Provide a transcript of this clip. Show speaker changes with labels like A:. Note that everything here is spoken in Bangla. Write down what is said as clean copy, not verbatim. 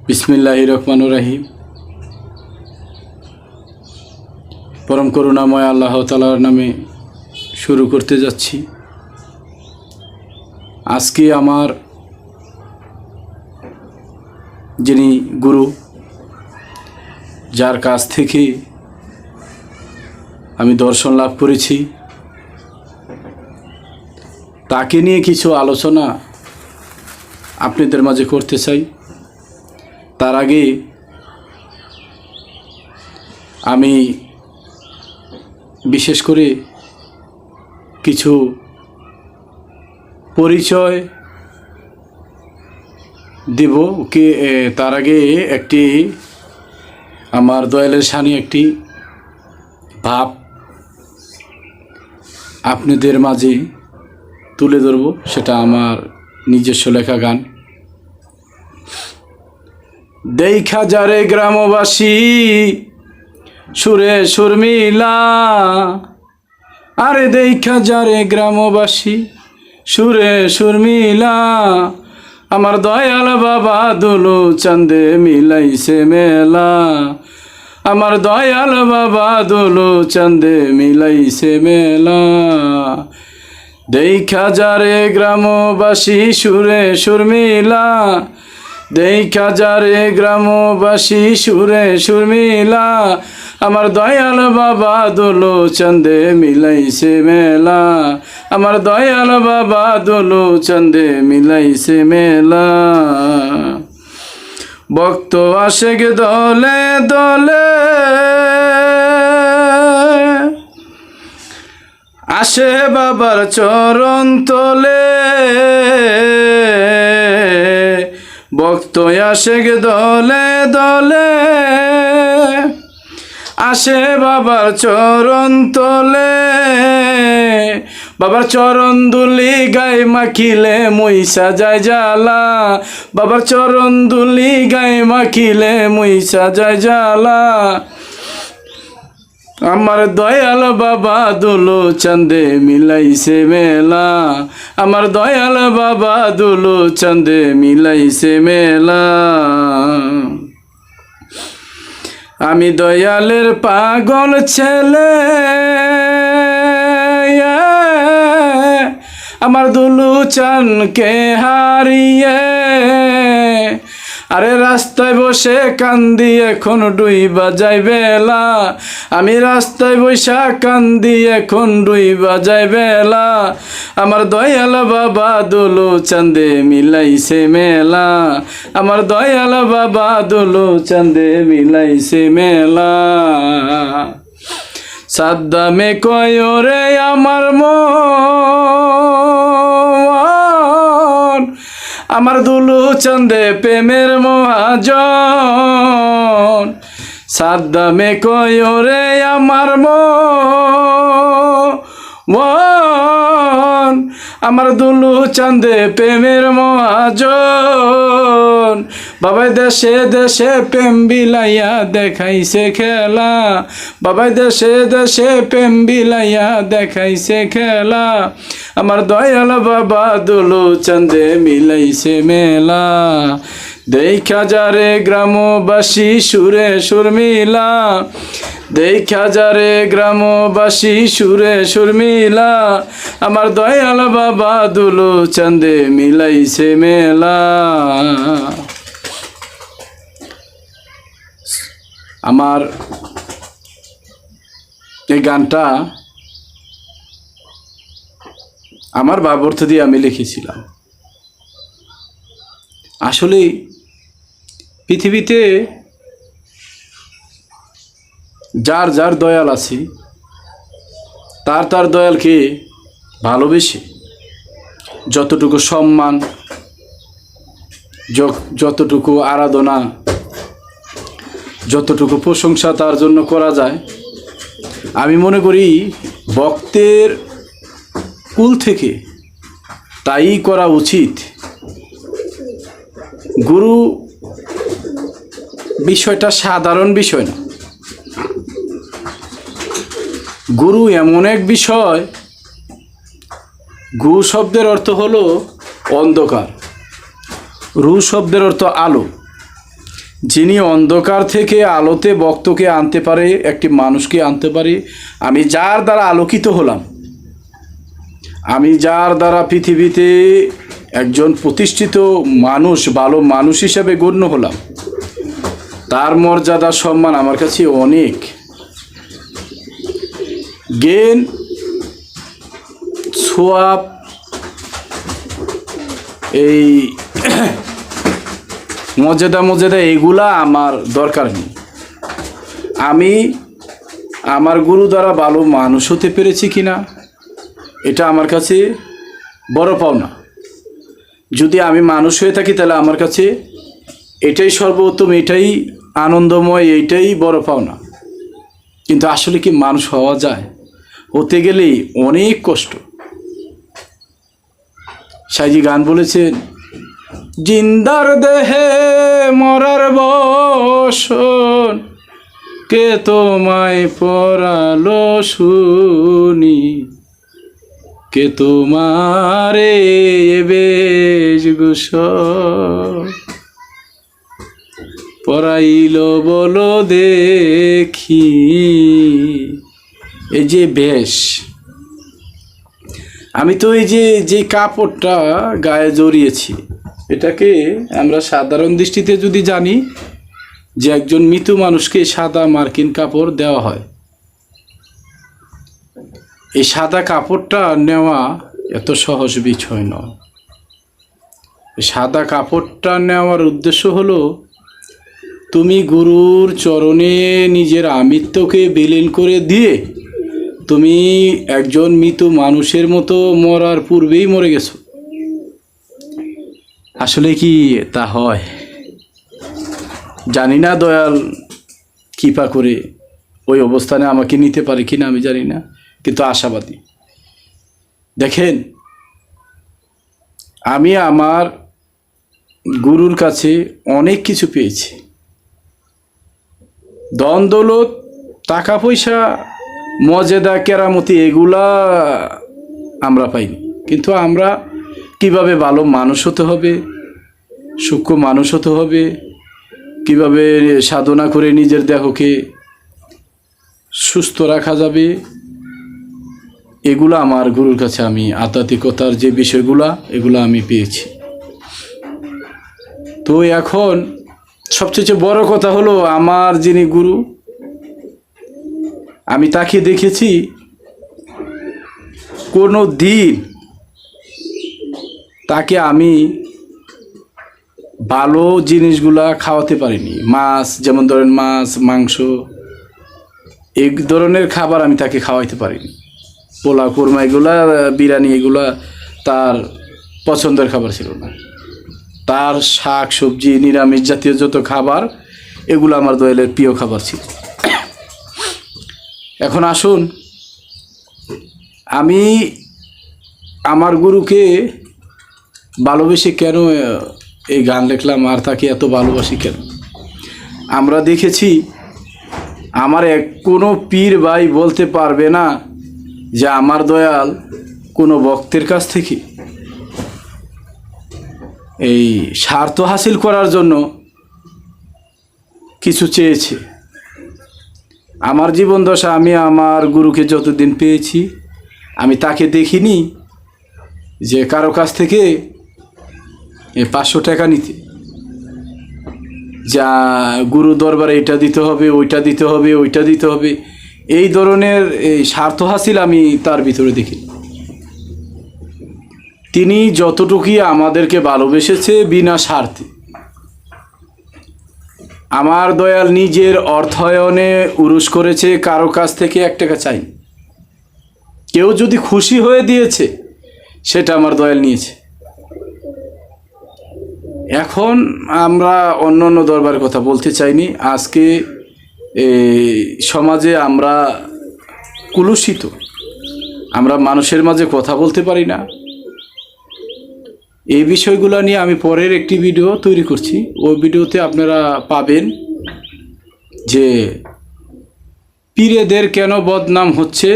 A: বিসমিল্লাহির রহমানির রহিম। পরম করুণাময় আল্লাহ তাআলার নামে শুরু করতে যাচ্ছি। আজকে আমার যিনি গুরু, যার কাছ থেকে আমি দর্শন লাভ করেছি, তাকে নিয়ে কিছু আলোচনা আপনাদের মাঝে করতে চাই। তার আগে আমি বিশেষ করে কিছু পরিচয় দেব। তার আগে একটি আমার দয়ালের শানি একটি ভাব আপনাদের মাঝে তুলে ধরব। সেটা আমার নিজস্ব লেখা গান। দেখা যারে গ্রামবাসী সুরে সুর মিলা, আরে দেখা যারে গ্রামবাসী সুরে সুর মিলা, আমার দয়াল বাবা দুলু চাঁদে মিলাইছে মেলা, আমার দয়াল বাবা দুলু চাঁদে মিলাইছে মেলা। দেখা যারে গ্রামবাসী সুরে সুর মিলা, দেখা যারে গ্রামবাসী সুরে সুর মিলা, আমার দয়াল বাবা দুলু চাঁদে মিলাইছে মেলা, আমার দয়াল বাবা দুলু চাঁদে মিলাইছে মেলা। ভক্ত আশেক দলে দলে আসে বাবার চরণ তলে, ভক্ত আশেক দলে দলে আসে বাবার চরণ তলে, বাবার চরণ দুলি গায়ে মাখিলে মুইসা যায় জ্বালা, বাবার চরণ দুলি গায়ে মাখিলে মুইসা যায় জ্বালা, আমার দয়াল বাবা দুলু চাঁদে মিলাইছে মেলা, আমার দয়াল বাবা দুলু চাঁদে মিলাইছে মেলা। আমি দয়ালের পাগল ছেলে, আমার দুলু চাঁদকে হারিয়ে, আরে রাস্তায় বসে কান্দি এখন ডুইবা যায় বেলা, আমি রাস্তায় বসে কান্দি এখন ডুইবা যায় বেলা, আমার দয়াল বাবা দুলু চাঁদে মিলাইছে মেলা, আমার দয়াল বাবা দুলু চাঁদে মিলাইছে মেলা। সাদ্দামে কয় রে আমার মন, আমার দুলু চাঁদে প্রেমের মহাজন, সাদ্দামে কয় রে আমার মন, আমার দুলু চাঁদে প্রেমের মহাজন, বাবাই দেশে দেশে প্রেম বিলাইয়া দেখাইছে খেলা, বাবাই দেশে দেশে প্রেম বিলাইয়া দেখাইছে খেলা, আমার দয়াল বাবা দুলু চাঁদে মিলাইছে মেলা। দেখা যারে গ্রামবাসী সুরে সুর মিলা, দেখা যারে গ্রামবাসী সুরে সুর মিলা, আমার দয়াল বাবা দুলু চাঁদে মিলাইছে মেলা। আমার এই গানটা আমার ভাবার্থ দিয়ে আমি লিখেছিলাম। আসলে পৃথিবীতে যার যার দয়াল আছে, তার তার দয়ালকে ভালোবেসে যতটুকু সম্মান, যতটুকু আরাধনা, যতটুকু প্রশংসা তার জন্য করা যায়, আমি মনে করি ভক্তের কুল থেকে তাই করা উচিত। গুরু বিষয়টা সাধারণ বিষয় না। গুরু এমন এক বিষয়, গু শব্দের অর্থ হলো অন্ধকার, রু শব্দের অর্থ আলো। যিনি অন্ধকার থেকে আলোতে ভক্তকে আনতে পারে, একটি মানুষকে আনতে পারে, আমি যার দ্বারা আলোকিত হলাম, আমি যার দ্বারা পৃথিবীতে একজন প্রতিষ্ঠিত মানুষ, ভালো মানুষ হিসাবে গণ্য হলাম, তার মর্যাদা সম্মান আমার কাছে অনেক। জ্ঞান, সোয়াব, এই মর্যাদা এইগুলা আমার দরকার নেই। আমি আমার গুরু দ্বারা ভালো মানুষ হতে পেরেছি কিনা, এটা আমার কাছে বড় পাওনা। যদি আমি মানুষ হয়ে থাকি তাহলে আমার কাছে এটাই সর্বোত্তম, এটাই আনন্দময়, এইটাই বড় পাওনা। কিন্তু আসলে কি মানুষ হওয়া যায়? হতে গেলেই অনেক কষ্ট। সাইজি গান বলেছেন, জিন্দার দেহে মরার বসন, কে তোমায় পরালো শুনি, কে তোমারে বেশভূষণ পরাইল বলো দেখি। এই যে বেশ, আমি তো এই যে কাপড়টা গায়ে জড়িয়েছি, এটাকে আমরা সাধারণ দৃষ্টিতে যদি জানি যে একজন মৃত্যু মানুষকে সাদা মার্কিন কাপড় দেওয়া হয়, এই সাদা কাপড়টা নেওয়া এত সহজ বিষয় নয়। সাদা কাপড়টা নেওয়ার উদ্দেশ্য হলো তুমি গুরুর চরণে নিজের আমিত্বকে বিলীন করে দিয়ে তুমি একজন মৃত মানুষের মতো মরার পূর্বেই মরে গেছো। আসলে কি তা হয় জানি না। দয়াল কৃপা করে ওই অবস্থানে আমাকে নিতে পারে কিনা আমি জানি না, কিন্তু আশাবাদী। দেখেন, আমি আমার গুরুর কাছে অনেক কিছু পেয়েছি। ধন দৌলত, টাকা পয়সা, মর্যাদা, কেরামতি এগুলা আমরা পাইনি, কিন্তু আমরা কিভাবে ভালো মানুষ হতে হবে, সূক্ষ্ম মানুষ হতে হবে, কিভাবে সাধনা করে নিজের দেহকে সুস্থ রাখা যাবে, এগুলো আমার গুরুর কাছে আমি আধ্যাত্মিকতার যে বিষয়গুলা এগুলো আমি পেয়েছি। তো এখন সবচেয়ে বড় কথা হলো, আমার যিনি গুরু, আমি তাকে দেখেছি কোনো দিন তাকে আমি ভালো জিনিসগুলা খাওয়াতে পারিনি। মাছ, যেমন ধরেন মাছ, মাংস, এই ধরনের খাবার আমি তাকে খাওয়াইতে পারিনি। পোলা, কোরমা, এগুলা, বিরিয়ানি, এগুলা তার পছন্দের খাবার ছিল না। তার শাক সবজি, নিরামিষ জাতীয় যত খাবার, এগুলো আমার দয়ালের প্রিয় খাবার ছিল। এখন আসুন, আমি আমার গুরুকে ভালোবেসে কেন এই গান লিখলাম আর তাকে এত ভালোবাসি কেন? আমরা দেখেছি, আমার কোনো পীর ভাই বলতে পারবে না যে আমার দয়াল কোনো ভক্তের কাছ থেকে এই স্বার্থ হাসিল করার জন্য কিছু চেয়েছে। আমার জীবন দশা আমি আমার গুরুকে যতদিন পেয়েছি, আমি তাকে দেখিনি যে কারো কাছ থেকে 500 টাকা নিতে, যা গুরু দরবারে এটা দিতে হবে, ওইটা দিতে হবে, ওইটা দিতে হবে, এই ধরনের এই স্বার্থ হাসিল আমি তার ভিতরে দেখি। তিনি যতটুকুই আমাদেরকে ভালোবেসেছে বিনা স্বার্থে। আমার দয়াল নিজের অর্থায়নে উরুস করেছে, কারো কাছ থেকে 1 টাকা চাইনি। কেউ যদি খুশি হয়ে দিয়েছে, সেটা আমার দয়াল নিয়েছে। এখন আমরা অন্য দরবারের কথা বলতে চাইনি। আজকে সমাজে আমরা কুলুষিত, আমরা মানুষের মাঝে কথা বলতে পারি না। এই বিষয়গুলো নিয়ে আমি পরের একটি ভিডিও তৈরি করছি। ওই ভিডিওতে আপনারা পাবেন যে পীরেদের কেন বদনাম হচ্ছে,